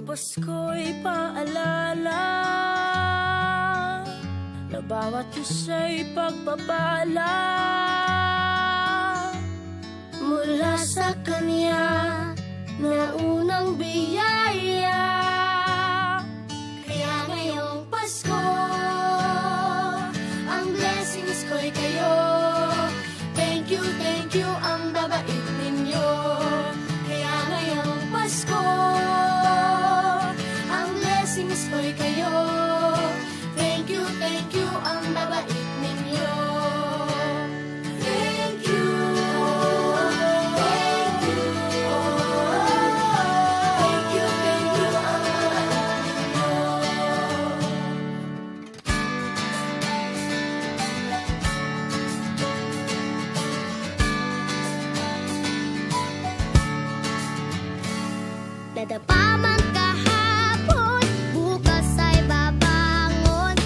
Pasko'y paalala na bawat isa'y pagpapala mula sa Kanya na unang biyaya. Kaya ngayong Pasko, ang blessings ko'y kayo. Thank you ang babait ninyo. Kaya ngayong Pasko, ang blessings ko'y kayo. Thank you ang babait ninyo. Thank you ang babait ninyo. Dadapa man kahapon, bukas ay babangon.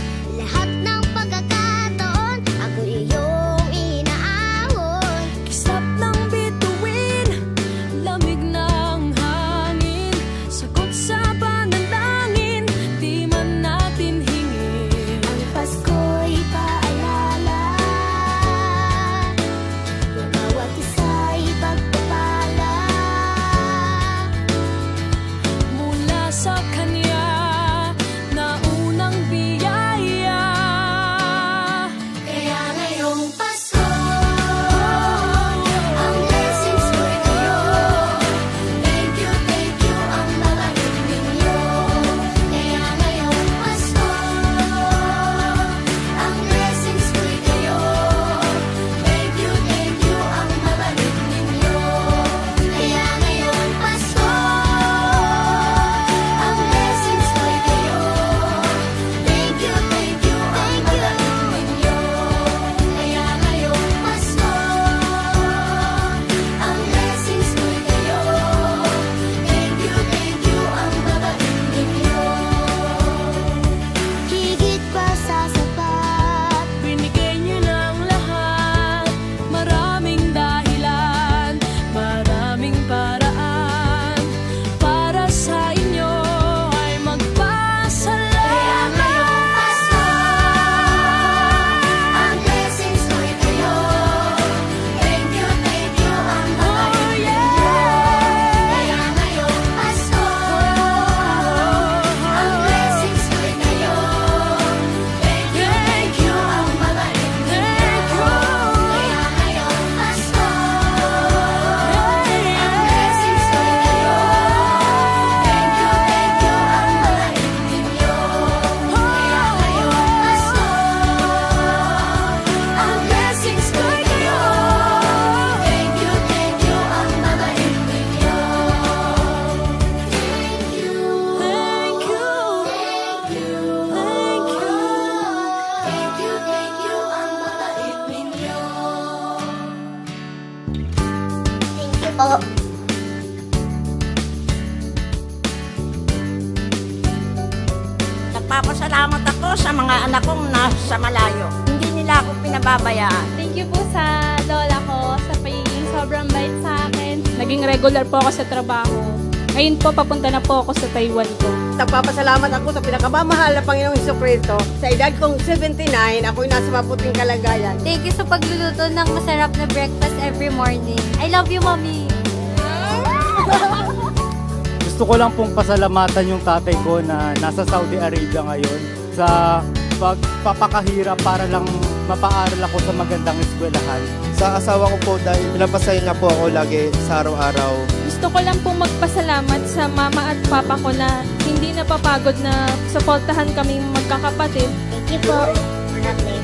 Lahat ng pagkakataon, ako iyong inaahon. Kisap ng bituin, lamig ng hangin, sagot sa panalangin, di man natin hingin. Ang Pasko'y paalala na bawat isa'y pagpapala Mula sa Kanya na unang biyaya. Kaya ngayong Pasko, ang blessings ko'y kayo. Thank you ang babait ninyo. Kaya ngayong Pasko, ang blessings ko'y kayo. Thank you ang babait ninyo. Kaya ngayong Pasko, ang blessings ko'y kayo. Thank you ang babait ninyo. Kaya ngayong Pasko, ang blessings ko'y kayo. Thank you ang babait ninyo. Higit pa sa sapat, Binigay niyo ng lahat, maraming dahilan, maraming paraan, para sa inyo ay kaya magpasalamat. ngayong Pasko, ang blessings ko'y kayo. Thank you ang babait Oh ninyo. yeah! Kaya ngayong Pasko, ang blessings ko'y kayo. Thank you ang babait ninyo. Kaya ngayong Pasko, ang blessings ko'y kayo. Thank you ang babait ninyo. Kaya ngayong Pasko, ang blessings ko'y kayo. Thank you ang babait ninyo. Thank you ang babait ninyo. Thank you po. Nagpapasalamat ako sa mga anak kong nasa malayo. Hindi nila ako pinababayaan. Thank you po sa lola ko sa pagiging sobrang bait sa akin. Naging regular po ako sa trabaho. Ngayon po, papunta na po ako sa Taiwan ko. Nagpapasalamat ako sa pinakamamahal na Panginoong Jesucristo. Sa edad kong 79, ako'y nasa mabuting kalagayan. Thank you sa pagluluto ng masarap na breakfast every morning. I love you, Mommy! Gusto ko lang pong pasalamatan yung tatay ko na nasa Saudi Arabia ngayon sa pagpapakahirap para lang mapaaral ako sa magandang eskwelahan. Sa asawa ko po dahil pinapasaya niya po ako lagi sa araw-araw. Gusto ko lang pong magpasalamat sa mama at papa ko na hindi napapagod na suportahan kaming magkakapatid. Thank you po. God bless.